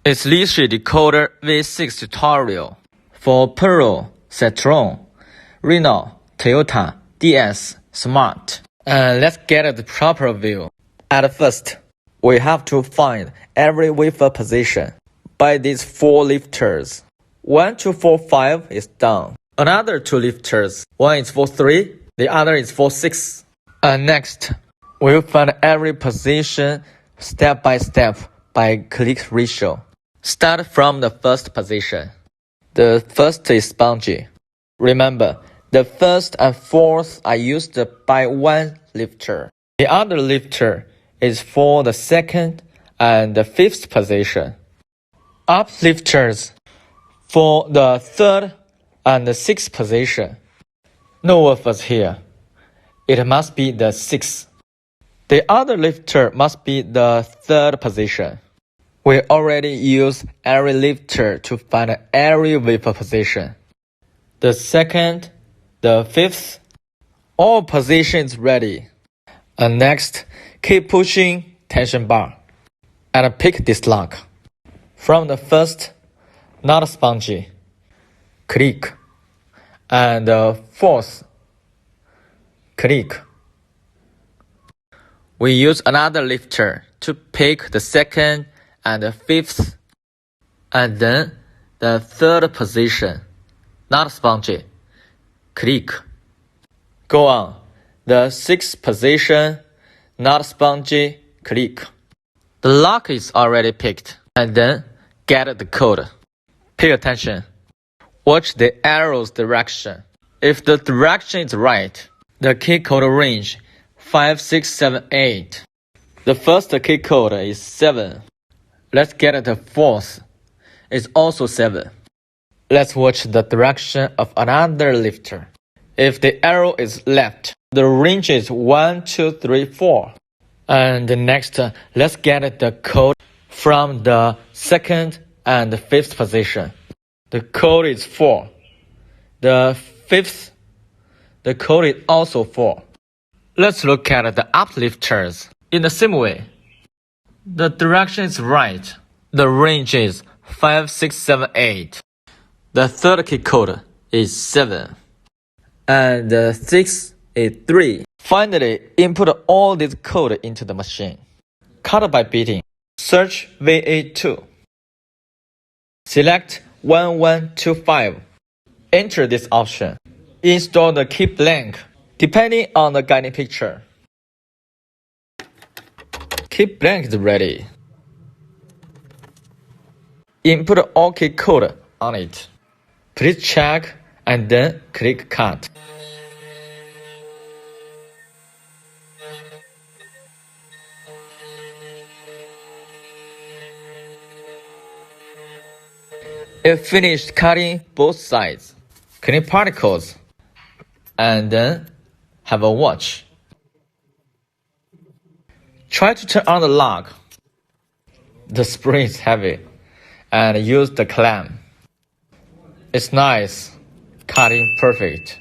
It's literally decoder VA6 tutorial for Peugeot, Citroen, Renault, Toyota, DS, Smart. And let's get the proper view. At first, we have to find every wafer position by these 4 lifters. 1, 2, 4, 5 is done. Another 2 lifters. One is for 3, the other is for 6. And next, we'll find every position step by step by click ratio. Start from the first position. The first is spongy. Remember, the first and fourth are used by one lifter. The other lifter is for the second and the fifth position. Uplifters for the third and the sixth position. No waffles here. It must be the sixth. The other lifter must be the third position. We already use every lifter to find every wafer position. The second, the fifth, all positions ready. And next, keep pushing tension bar and pick this lock. From the first, not spongy, click, and the fourth, click. We use another lifter to pick the second and the fifth, and then the third position, not spongy, click. Go on, the sixth position, not spongy, click. The lock is already picked, and then get the code. Pay attention. Watch the arrow's direction. If the direction is right, the key code range 5, 6, 7, 8. The first key code is 7. Let's get the fourth. It's also 7. Let's watch the direction of another lifter. If the arrow is left, the range is 1, 2, 3, 4. And next, let's get the code from the second and the fifth position. The code is 4. The fifth, the code is also 4. Let's look at the uplifters. In the same way, the direction is right. The range is 5, 6, 7, 8. The third key code is 7. And the sixth is 3. Finally, input all this code into the machine. Cut by beating. Search VA2. Select 1125. Enter this option. Install the key blank, depending on the guiding picture. Key blank is ready. Input all key code on it. Please check and then click cut. It finished cutting both sides. Clean particles. And then have a watch. Try to turn on the lock. The spring is heavy, and use the clamp. It's nice, cutting perfect.